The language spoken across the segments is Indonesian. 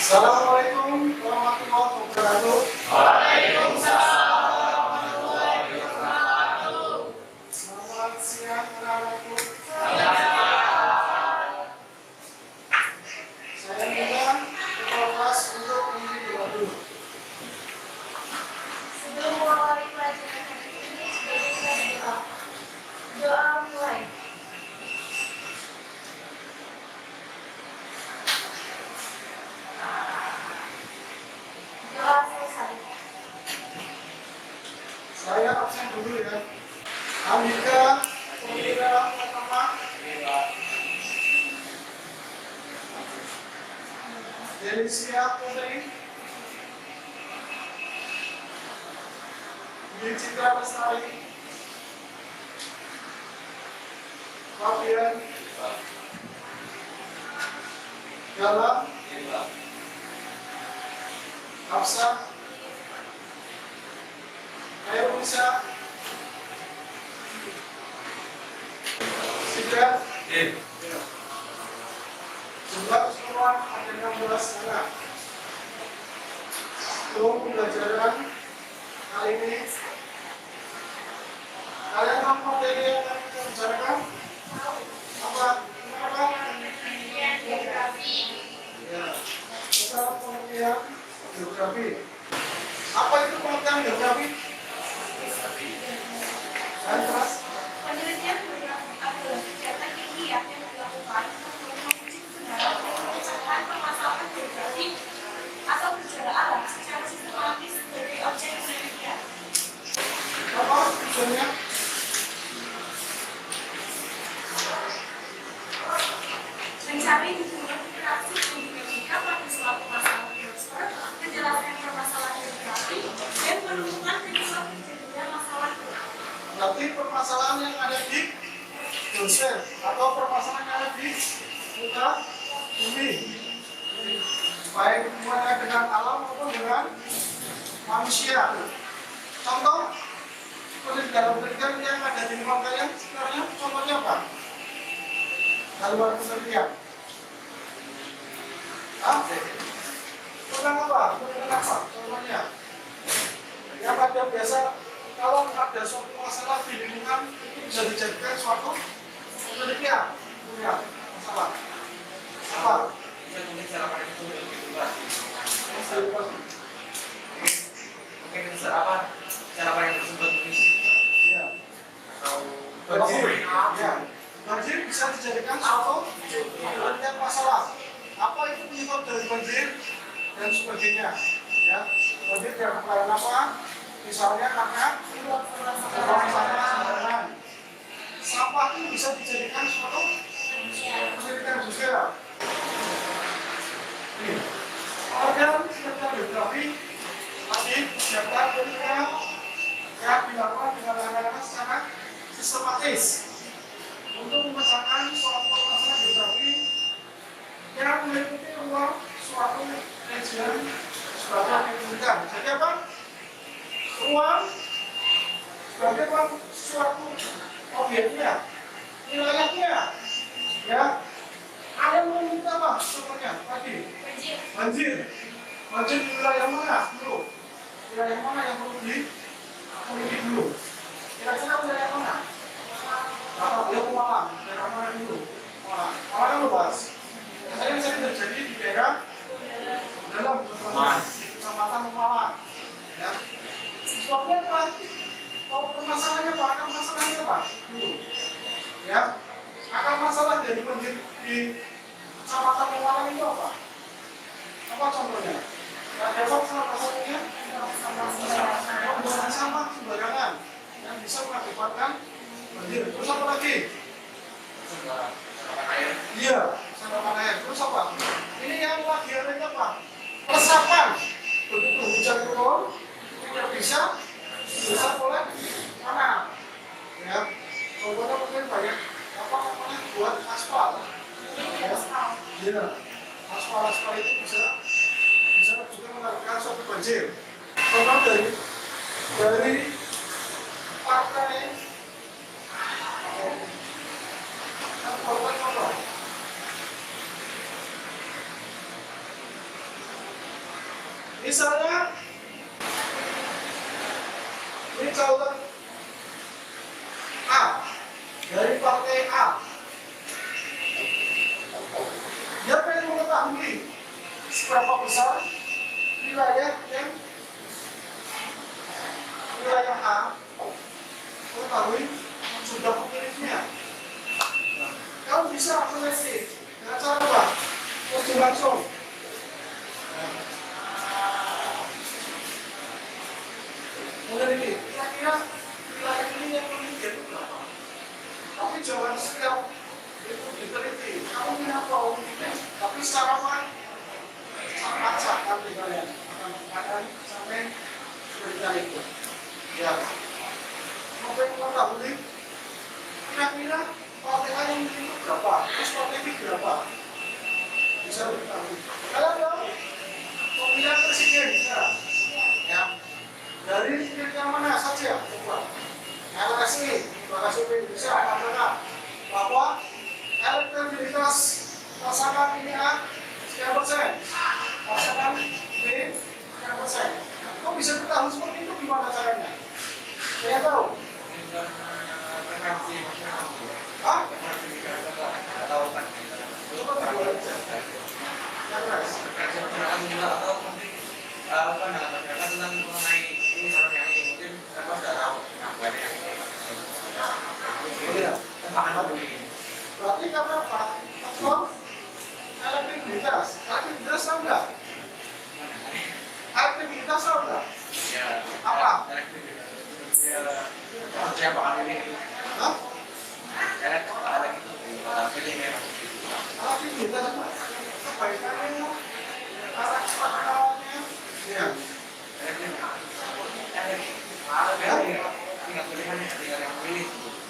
Assalamualaikum warahmatullahi wabarakatuh. Selamat siang anak-anakku. Saya minta ketua kelas untuk memimpin doa dulu. Sebelum mengawali pelajaran hari ini, sebagai kita berdoa. Doa mulai. Doa selesai. Saya absen dulu ya. Andika, Pemira, pertama. Delisia Putri. Dwi Citra Lestari. Fabian. Galang. Hafsah. Airunisa. Sidat. Jumlah keseluruhan ada 16 anak. Untuk pembelajaran kali ini, kalian tahu materi yang akan kita bicarakan? Apa? Kenapa? Geografi. Ya, kita pengertian geografi. Apa itu pengertian geografi? Dan terus? Penelitian geografi adalah kegiatan ilmiah yang dilakukan untuk menguji kebenaran dan memecahkan permasalahan geografi atau gejala alam secara sistematis sebagai objek penelitian. Apa tujuannya? Mencari hubungan interaksi dinamika pada suatu masalah geosfer, menjelaskan permasalahan geografi, dan menemukan penyebab terjadinya masalah geografi. Berarti permasalahan yang ada di geosfer atau permasalahan yang ada di muka bumi, baik hubungannya dengan alam maupun dengan manusia. Contoh penelitian yang ada di muka kalian sebenarnya contohnya apa? Dalam penelitian. Tentang apa? Contohnya yang ada biasa kalau ada suatu masalah di lingkungan itu bisa dijadikan suatu penelitian. Punya masalah apa? Mungkin cara paling sulit gitu Pak. Mungkin itu apa? Cara paling tersebut mungkin Ya. atau Banjir. Ya. Banjir bisa dijadikan suatu penelitian masalah. Apa itu penyebab dari banjir dan sebagainya. Ya. Banjir karena apa? Misalnya karena sembarangan. Sampah itu bisa dijadikan suatu penelitian juga. Organ penelitian geografi tadi data penelitian yang dilakukan dengan anak-anak secara sistematis untuk memecahkan suatu permasalahan geografi yang meliputi ruang suatu region sebagai penelitian. Jadi apa? Ruang sebagai suatu objeknya, wilayahnya, ya. Ada yang meminta apa? Contohnya tadi banjir. Banjir di wilayah mana dulu? Wilayah mana yang perlu dipenuhi dulu? Kira-kira wilayah mana? Yang Malang. Daerah mana dulu? Malang. Malang kan luas. Biasanya sering terjadi di daerah dalam kecamatan Malang. Ya. Sebabnya apa? Oh, permasalahannya apa? Akar masalahnya apa? Dulu. Ya. Akar masalah dari banjir di kecamatan Malang itu apa? Apa contohnya? Ada apa salah satunya? Pembuangan sampah sembarangan yang bisa mengakibatkan banjir. Terus apa lagi? Iya, sandapan air. Terus apa? Ini yang lagi adanya apa? Resapan. Begitu hujan turun, tidak bisa oleh tanah. Ya, contohnya mungkin banyak apa namanya buat aspal. Ya, aspal itu bisa juga mengakibatkan suatu banjir. Contoh dari partai Misalnya, ini calon A dari partai A. Dia pengen mengetahui seberapa besar wilayah A mengetahui jumlah pemilihnya. Kamu bisa meneliti dengan cara apa? Terjun langsung. Meneliti, kira-kira wilayah ini yang pemilih itu berapa? Tapi jangan setiap itu diteliti. Kamu punya tahu, tapi secara acak kan kalian akan sampai berita itu. Ya, mau mengetahui kira-kira partai A yang itu berapa, terus partai B berapa? Bisa diketahui. Kalian tahu pemilihan presiden bisa, ya dari yang mana saja? Coba. LSI, Lembaga Survei Indonesia mengatakan bahwa elektabilitas pasangan ini A sekian persen, pasangan B sekian persen. Kok bisa ketahui seperti itu gimana caranya? Saya tahu. Hah? Coba tahu aja. Yang keras. Berarti karena apa? Elektabilitas tahu nggak? Elektabilitas tahu nggak? Apa? Siapa kali ini? Hah? Ada gitu. Elektabilitas apa? Kebaikannya, karakternya, ya.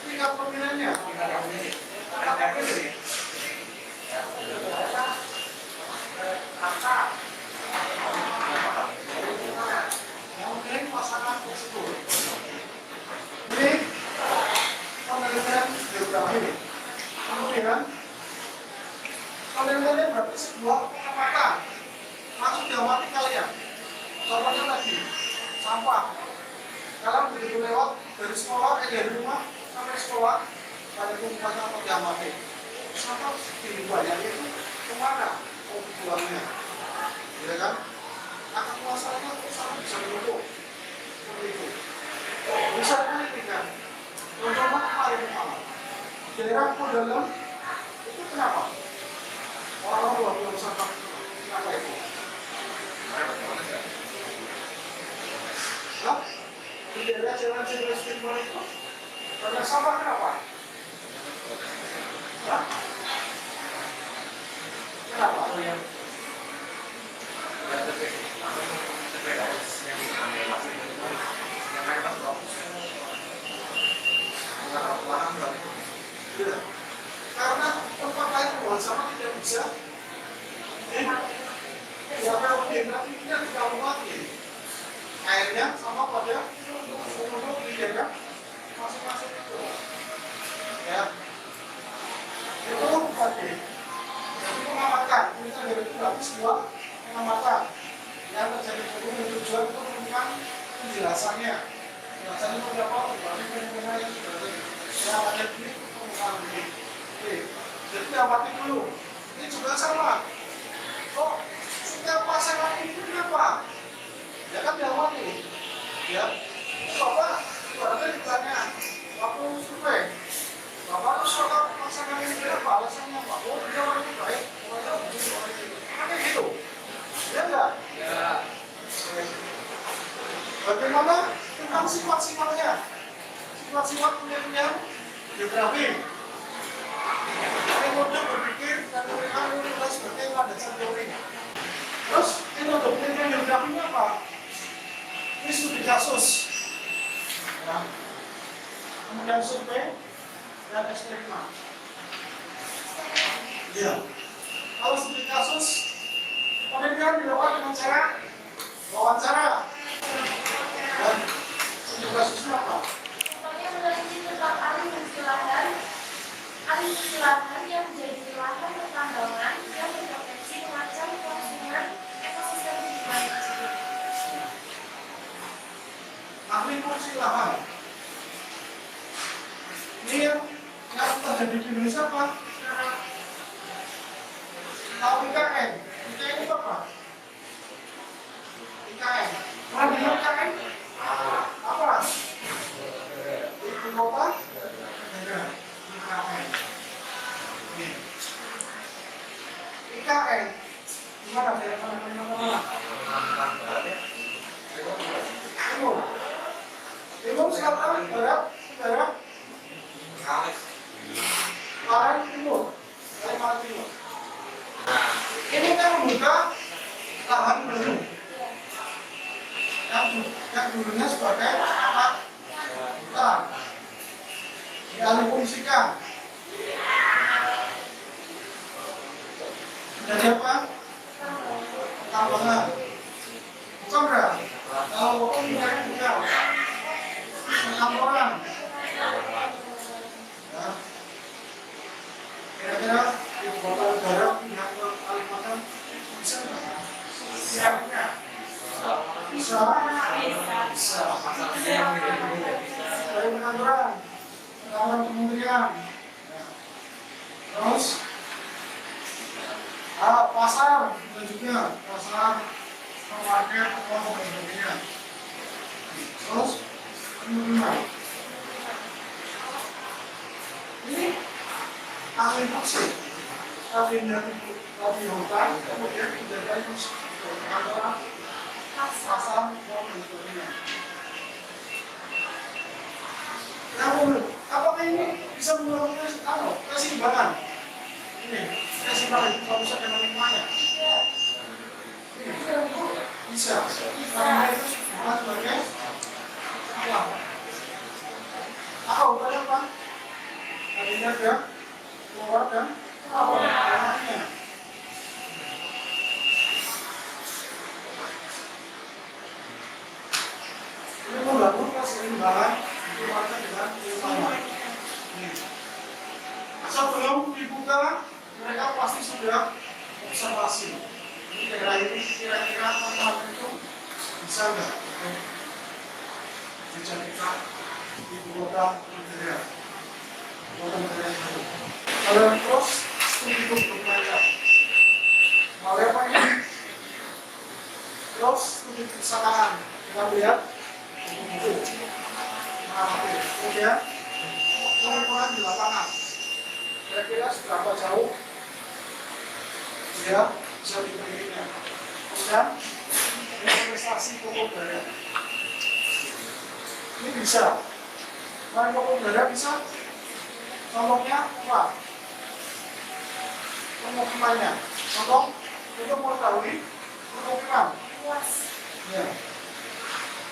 Tingkat pemilihannya. Yang memilih pasangan tersebut. Ini penelitian geografi. Kemudian penelitiannya berarti sebuah pengamatan. Langsung diamati kalian. Contohnya tadi, sampah. Kalian begitu lewat dari sekolah, dari rumah sampai sekolah, pada tempatnya atau diamati. Sampah segini banyak itu kemana? Oh, buangnya. Ya kan? Akan masalahnya sampai bisa menutup. Seperti itu. Bisa penelitikan. Contohnya paling utama. Daerah Kodalam itu kenapa? Orang-orang yang sampah kenapa itu? Hah? Di daerah Jalan Jenderal Sudirman itu banyak sampah kenapa? Hah? Kenapa? Ya. Karena tempat lain buang sampah tidak bisa. Ya kalau generasinya tidak mati. Airnya sama pada untuk di daerah masing-masing itu. Ya. Itu tadi. Jadi pengamatan, kita dari itu berarti sebuah pengamatan yang terjadi tujuan untuk menemukan penjelasannya. Penjelasannya itu apa? Berarti fenomena yang sudah terjadi. Yang ada di permukaan ini. Oke. Jadi amati dulu. Ini juga sama. Kok setiap pasangan ini kenapa? Ya kan diamati. Ya. Bapak berarti ditanya waktu survei. Bapak tuh suka pasangan ini berapa? Alasannya apa? Oh, dia orang itu baik. Orangnya begini, orang itu. Kan gitu. Ya enggak? Ya. Bagaimana tentang sifat-sifatnya? Sifat-sifat pemilihan geografi. Ini mode berpikir dan menilai sebagai landasan teori. Terus ini untuk pemilihan geografinya apa? Ini studi kasus. Ya. Kemudian survei dan eksperimen. Ya. Kalau studi kasus, penelitian dilakukan dengan cara wawancara. Dan studi kasusnya apa? Contohnya meneliti tentang alih silahan yang menjadi lahan pertambangan yang berpotensi mengancam kelangsungan ekosistem lingkungan tersebut. lahan. Ini yang terjadi di Indonesia apa? Tahu IKN? IKN itu apa? IKN. Pernah dengar IKN? Apa? Ibu kota? Negara. IKN. IKN. Gimana daerah mana? Timur. Timur, selatan, barat, utara. Barat, timur. Barat, timur. Ini kan membuka lahan baru. Yang dulunya sebagai apa? Hutan. Dialih fungsikan. Jadi apa? Tambangan. Bukan berarti kalau orang yang punya 6 orang, ya, kira-kira di kota negara yang ke Kalimantan bisa nggak? Siapnya bisa. Dari pengaturan kementerian, terus pasar dan juga pasar market atau sebagainya. Terus kemudian ini ahli fungsi, ahli hutan, kemudian menjaga fungsi kantoran, pasar dan sebagainya. Apakah ini bisa melakukan keseimbangan? Ini keseimbangan kalau bisa dengan lingkungannya. Bisa. Karena itu bukan sebagai apa? Bukan apa? Tadinya dia keluar dan awalnya. Ini membangun keseimbangan lingkungannya dengan lingkungan. Sebelum dibuka, mereka pasti sudah observasi. Ini daerah ini kira-kira tempat itu bisa nggak dijadikan ibu kota negara? Kota negara itu. Kalau terus studi berbanyak. Mau apa ini? Terus studi kesamaan. Kita lihat buku. Kemudian pengukuran di lapangan. Kira-kira seberapa jauh dia bisa diberikan. Kemudian investasi pokok udara. Ini bisa. Selain pokok udara bisa. Contohnya apa? Pemukimannya. Contoh untuk mengetahui pemukiman. Ya.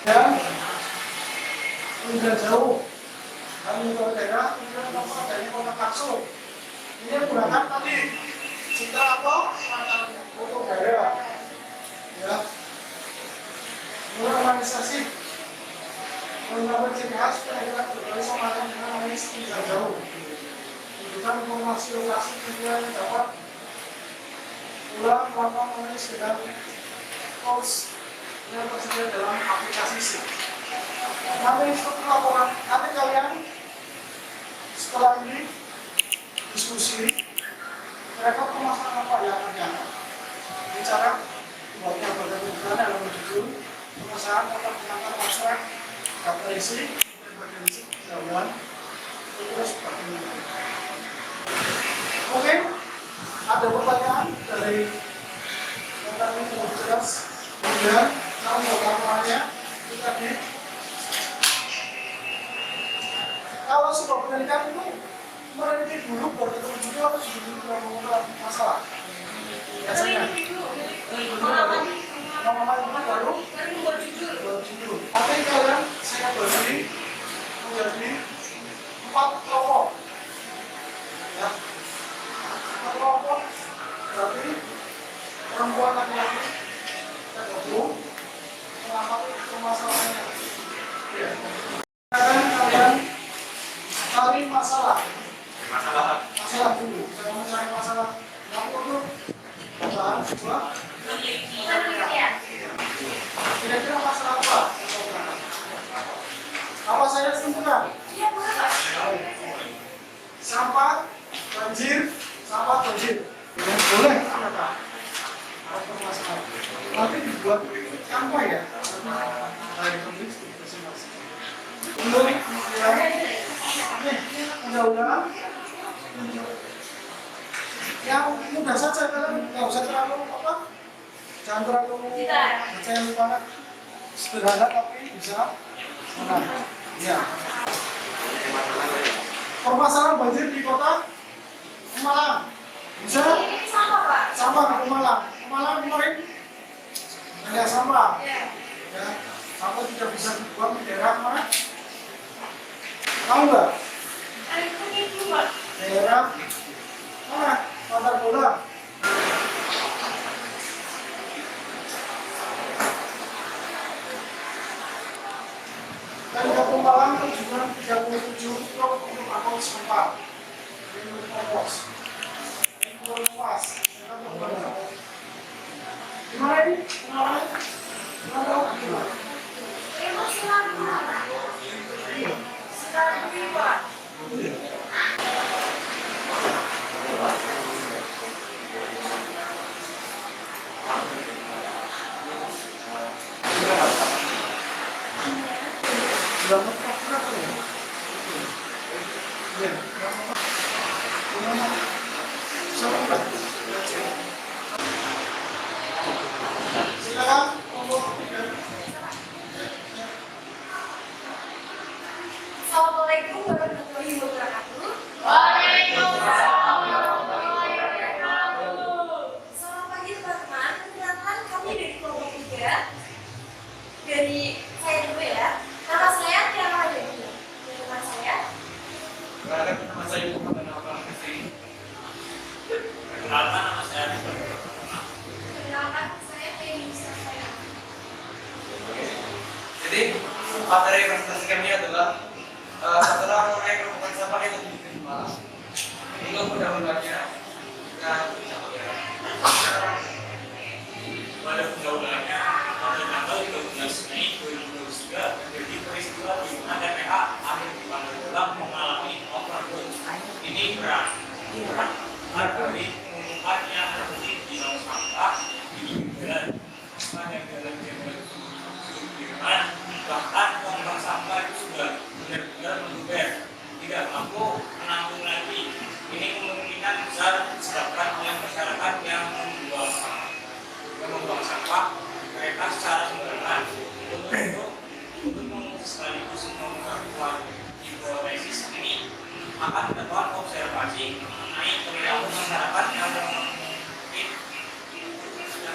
Dan sudah jauh. Lalu ke daerah, kemudian tempat dari kota Kapsul. Ini menggunakan tadi citra apa? Untuk daerah. Ya. Normalisasi. Menggunakan CPH supaya kita berkali sama dengan analis tidak jauh. Memberikan informasi lokasi tujuan yang dapat ulang melakukan analis dengan tools yang tersedia dalam aplikasi SIP. Nanti setelah laporan, nanti kalian setelah ini diskusi mereka permasalahan apa yang akan diangkat. Bicara buatnya bagian dalam judul permasalahan atau penangkan abstrak, daftar isi, dan bagian isi pendahuluan, terus bagaimana. Oke, ada pertanyaan dari yang tadi sudah jelas. Kemudian kalau mau laporannya itu tadi. Kalau sebuah penelitian itu meneliti dulu baru ketemu juga atau sebelum mengungkap masalah. Biasanya pengalaman itu baru judul. Tapi kalian saya bagi menjadi 4 kelompok. Ya, 4 kelompok berarti perempuan laki-laki kita gabung mengamati permasalahannya. Ya. Kalian cari masalah dulu. Saya mau cari masalah yang untuk bahan sebuah kira-kira masalah apa? Apa saya simpulkan? Iya, boleh Pak. Sampah banjir, sampah banjir. Ya, boleh, ya, Pak. Apa masalah? Tapi dibuat sampah ya. Dari pemilik masing-masing. Untuk undang-undang yang mudah saja, kalian nggak usah terlalu apa, jangan terlalu detail banget, sederhana tapi bisa menang. Ya. Permasalahan banjir di kota Pemalang bisa Ini sama Pak. sama di Pemalang kemarin ada sampah. Iya. Ya, sampah tidak bisa dibuang di daerah mana? Tahu nggak? Ada itu Pak. Daerah mana? Pasar bola. Dan ke Pemalang tujuan 37 truk untuk angkut sampah. Ini kompos. Ini luas. Gimana ini? Pemalang? Gimana? Emang selalu sekali Pak. Sudah mentok berapa ya? Iya. Silakan. Assalamualaikum warahmatullahi wabarakatuh. Selamat pagi teman-teman. Perkenalkan kami dari kelompok 3. Dari saya dulu ya. Nama saya Tiara Ramadhani. Dan teman saya Perkenalkan nama saya Muhammad Nafal Hussein. Perkenalkan nama saya Adi. Perkenalkan saya Teni Sasaya. Jadi materi presentasi kami adalah setelah mengenai kelompok sampah yang dibikin di Malang. Ini undang-undangnya dan pada undang-undangnya pada tanggal 13 Mei 2023 terjadi peristiwa di mana TPA akhir Pandeglang mengalami overload. Ini berarti dari pengumuman yang terjadi di dalam sampah di jalan pada jalan Jerman, bahkan tong sampah itu sudah benar-benar meluber, tidak mampu menampung lagi. Ini kemungkinan besar disebabkan oleh masyarakat yang membuang sampah mereka secara sembarangan. Untuk sekaligus memperkuat hipotesis ini akan dilakukan observasi mengenai perilaku masyarakat yang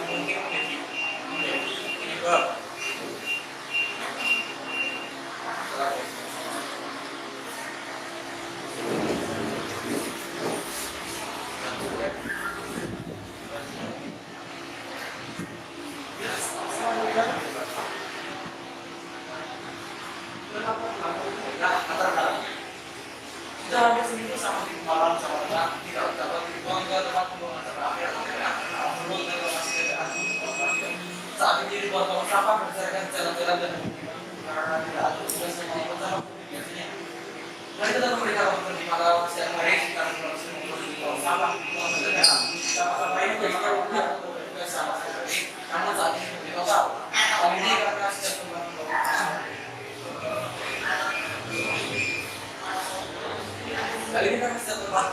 mungkin menjadi penyebab. Sudah hampir seminggu sama di malam sama tidak dapat dibuang ke tempat pembuangan terakhir menurut lokasi kendaraan. Saat ini ribuan tong sampah berdasarkan jalan-jalan dan karena tidak ada tugas yang melakukan sampah biasanya. Dan kita tetap mereka untuk di Malang setiap hari sekitar 150 tong sampah. Sampah ini biasanya udah tugas sama sekali. Namun saat ini di total. Hal ini karena setiap tempat kali ini kan bisa tempat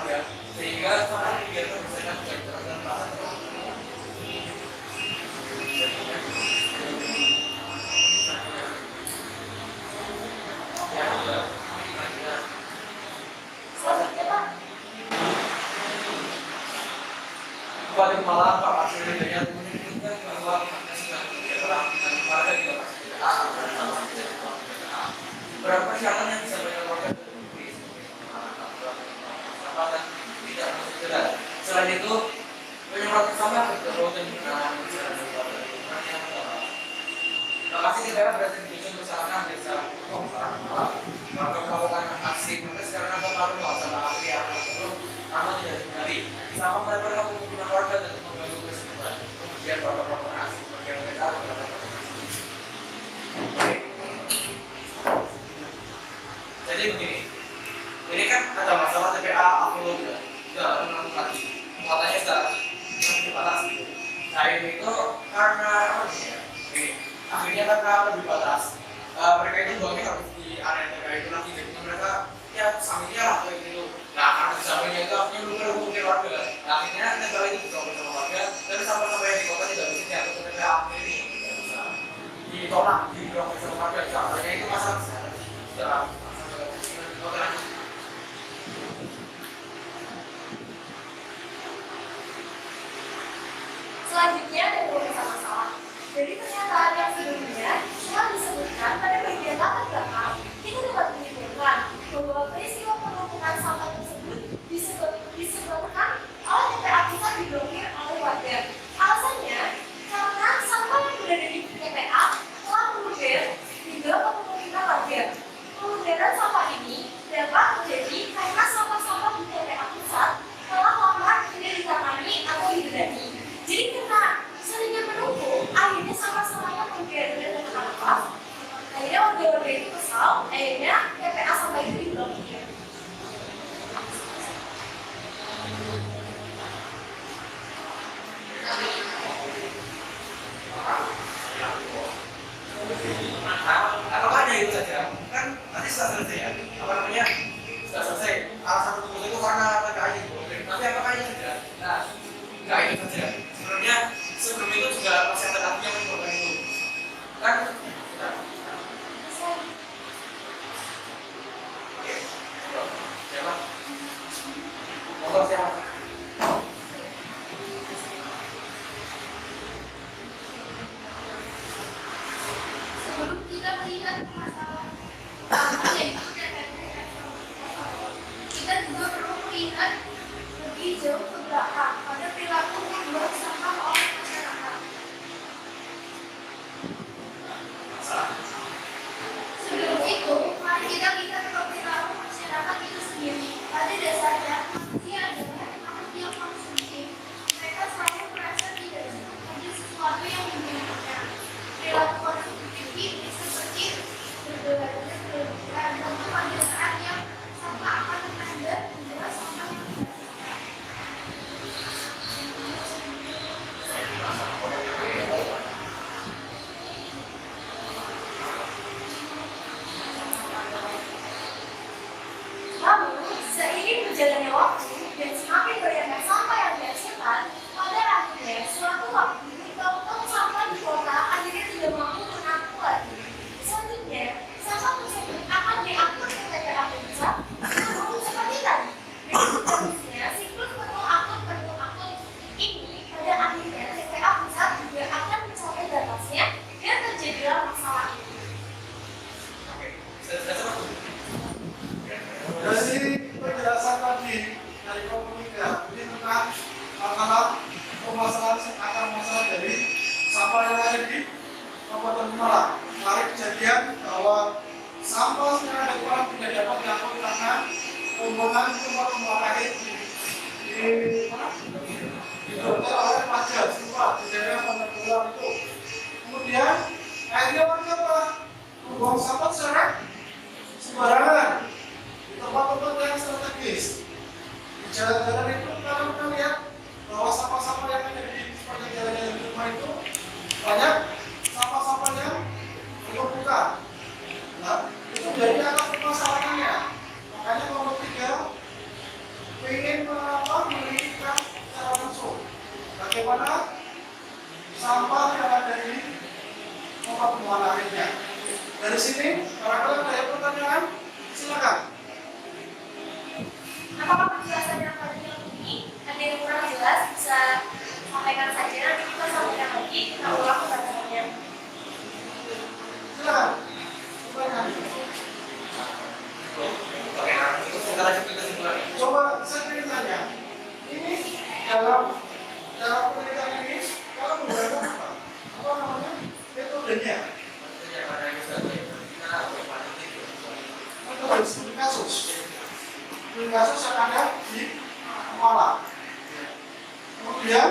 ya, sehingga sama kegiatan bisa dilakukan dengan bahan. Bupati Malang Pak Masri dengan menyebutkan bahwa beberapa persyaratan yang bisa dilakukan dan tidak masuk ke dalam. Selain itu, penyemprotan sampah bergerak dan penggunaan lokasi negara berada di ujung misalkan desa maka melakukan aksi protes karena pengaruh masalah api yang namun tidak dihindari. Sama mereka pemukiman warga dan mengganggu keseimbangan. Kemudian melakukan aksi bagian mereka. Jadi begini, ini kan ada masalah TPA upload sudah menentukan muatannya sudah dibatasi. Nah ini itu karena apa sih ya? Ini akhirnya karena lebih batas, mereka itu buangnya harus di area TPA itu nanti jadi mereka ya sampingnya lah kayak gitu. Nah karena di sampingnya itu akhirnya belum terhubungi warga. Nah akhirnya negara itu bisa bersama warga, tapi sampai yang di kota tidak bisa diatur ke TPA ini tidak bisa ditolak di ruang bersama warga. Caranya itu masalah dalam Selanjutnya ada beberapa masalah. Jadi pernyataan yang sebelumnya cuma disebutkan pada bagian latar belakang itu dapat menunjukkan bahwa peristiwa penumpukan sampah tersebut disebabkan oleh TPA pusat diblokir oleh warga. Alasannya karena sampah yang berada di TPA telah meluber hingga ke pemukiman warga. Peluberan sampah ini dapat terjadi karena sampah-sampah di TPA pusat telah lama tidak ditangani atau dibenahi. Jadi karena seringnya menumpuk, akhirnya sampah-sampahnya meluber dan terlepas. Akhirnya warga-warga itu kesal, akhirnya TPA sampah itu diblokir. apakah hanya itu saja? Kan nanti sudah selesai ya, apa namanya? Sudah selesai. Alasan tersebut itu karena TPA itu diblokir. Tapi apakah itu saja? Nah, nggak itu saja. Sebenarnya sebelum itu juga masih ada lagi yang menyebabkan itu. Kan? Nah. Oke. Siapa? Motor siapa? Sebelum kita melihat masalah yaitu kita juga perlu melihat lebih jauh ke belakang pada perilaku membuang sampah oleh masyarakat. Sebelum itu, mari kita lihat ke perilaku masyarakat itu sendiri. Pada dasarnya, manusia adalah makhluk yang konsumtif. Mereka selalu merasa tidak cukup dengan sesuatu yang dimilikinya. Perilaku konsumtif ini seperti berbelanja berlebihan, tentu pada saat yang sampah akan terkandar adalah sampah yang tidak sedang. Namun, seiring berjalannya waktu dan semakin banyaknya sampah yang dihasilkan, pada akhirnya suatu waktu tong sampah di kota akhirnya tidak mampu menampung lagi. Selanjutnya, sampah tersebut akan diangkut ke TPA pusat namun seperti tadi. Dengan seterusnya, siklus penuh-angkut ini pada akhirnya TPA pusat juga akan mencapai batasnya dan terjadilah masalah ini. Oke. Sudah. Dari penjelasan tadi dari komunikasi ini tentang masalah permasalahan akar masalah dari sampah yang ada di Kabupaten Pemalang. Kemarin kejadian bahwa sampah yang ada di Pemalang tidak dapat diangkut karena pembuangan tempat pembuangan air di mana? Didotel oleh pajak semua kejadian pada bulan itu. Kemudian akhirnya warga apa? Membuang sampah secara sembarangan tempat-tempat yang strategis. Di jalan-jalan itu kita lihat bahwa sampah-sampah yang ada di sepanjang jalan-jalan di rumah itu banyak sampah-sampah yang terbuka. Nah, itu jadi akar permasalahannya. Makanya nomor 3 ingin melihat secara langsung bagaimana sampah yang ada di tempat pembuangan akhirnya. Dari sini, barangkali ada pertanyaan, silakan. Apakah penjelasan yang tadi ini ada yang kurang jelas bisa sampaikan saja, nanti kita sampaikan lagi, kita ulang pembahasannya. Silakan. Silakan. Oke, itu kita lanjut ke kesimpulan. Coba saya ingin tanya, ini dalam penelitian ini kalau menggunakan apa? Apa namanya? Metodenya. Metode studi kasus. Studi kasus yang ada di Pemalang. Kemudian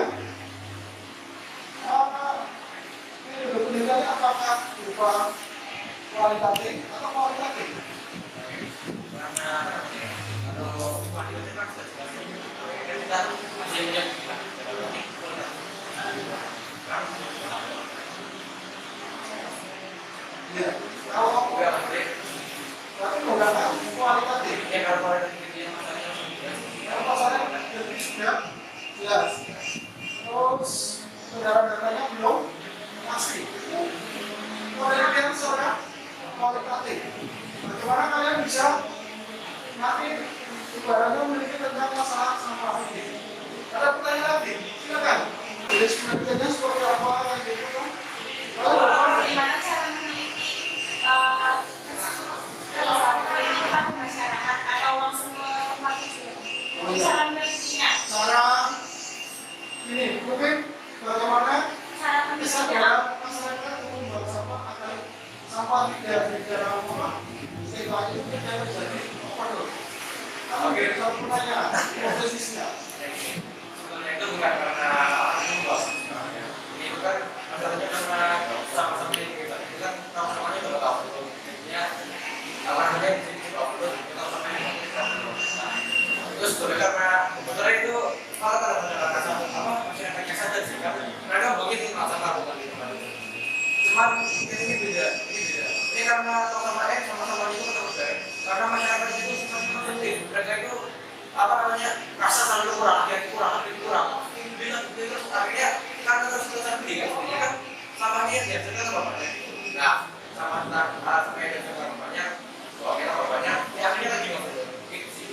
ini penelitiannya apakah berupa kualitatif atau kualitatif? kita masih punya Iya. Kalau nggak boleh tapi menggunakan kualitatif. ya kalau kualitatif itu yang masalahnya Kalau pasalnya jadi sudah jelas. Terus saudara-saudaranya belum pasti. Penelitian secara kualitatif. Bagaimana kalian bisa nanti ibaratnya memiliki tentang masalah sampah ini? Ada pertanyaan lagi? Silakan. Jadi penelitiannya seperti apa gitu kan? Bagaimana cara meneliti kehidupan masyarakat atau langsung ke tempat itu? Cara menelitinya, Cara ini mungkin bagaimana cara bisa menelitinya. masyarakat untuk membuang sampah agar sampah tidak di dalam rumah sehingga itu tidak terjadi overload. Kalau kita pertanyaan prosesnya, sebetulnya itu bukan karena luas sebenarnya. Ini bukan masalahnya karena sama-sama ini kita kan sama-samanya udah tahu ya alasannya di sini kita upload kita sama-sama terus sebenarnya karena sebenarnya itu kalau pada masyarakat apa masyarakatnya saja sih kan mereka begitu masalah bukan di tempat itu cuman ini beda ini karena sama-sama itu ketemu dari karena masyarakat itu sama-sama penting mereka itu apa namanya rasa selalu kurang dia akhirnya karena terus sendiri kan samanya dia cerita sama bapaknya nah sama sampai dia cerita sama bapaknya kita bapaknya ya akhirnya lagi gitu sih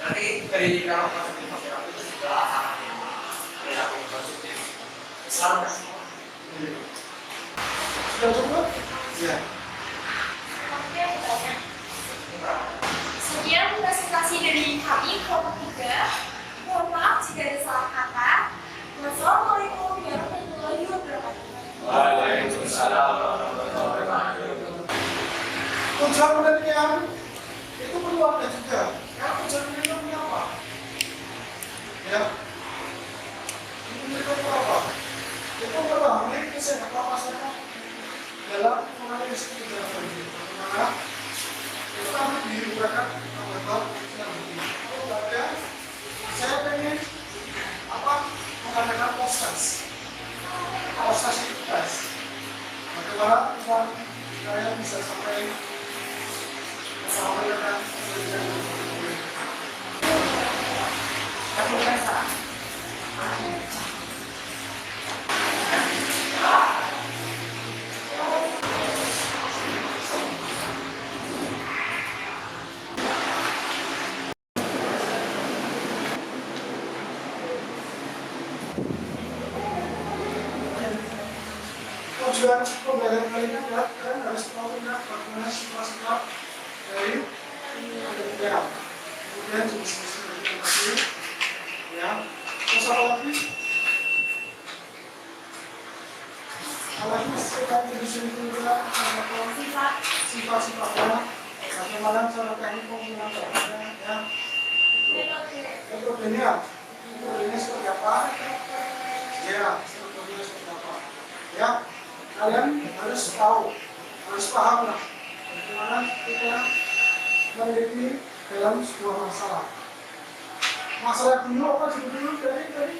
jadi dari kalau masuk di masyarakat itu sudah sangat perilaku positif selalu sudah cukup? Ya. Oke, banyak. Sekian presentasi dari kami kelompok 3. Mohon maaf jika ada salah kata. Wassalamualaikum warahmatullahi wabarakatuh. Waalaikumsalam warahmatullahi wabarakatuh. Tujuan penelitian itu perlu ada juga. Karena tujuan penelitian punya apa? Ya. Itu apa? Itu memahami kesehatan masyarakat dalam mengalami kegiatan ini. Bagaimana itu kami digunakan anggota yang begini. Kemudian saya pengen apa mengadakan postas itu guys. Bagaimana uang saya bisa sampai dengan tujuan pembelajaran kali ini adalah kalian harus tahu tentang bagaimana sifat-sifat dari penelitian, kemudian jenis-jenis penelitian, ya. Terus apa lagi? Apalagi sifat jenis penelitian, sifat-sifatnya, bagaimana cara teknik penggunaannya, ya. Metodenya seperti apa? Ya, metodenya seperti apa? Ya. Kalian harus tahu, harus paham lah bagaimana kita meneliti dalam sebuah masalah. Masalah dulu apa dulu dari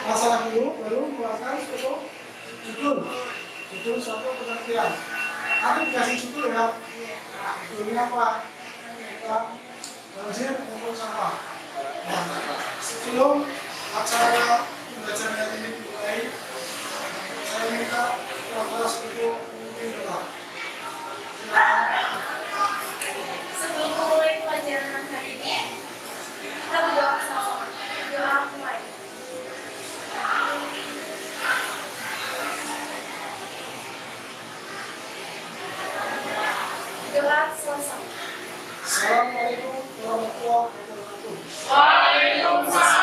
masalah dulu baru mengeluarkan suatu judul suatu penelitian. Nanti dikasih judul ya. Judulnya apa? Banjir maupun sampah. Sebelum acara pembelajaran ini dimulai, saya minta kelas itu memimpin. Sebelum memulai pelajaran hari ini, kita berdoa sama-sama. Doa mulai. Doa sama-sama. Assalamualaikum warahmatullahi wabarakatuh. Waalaikumsalam.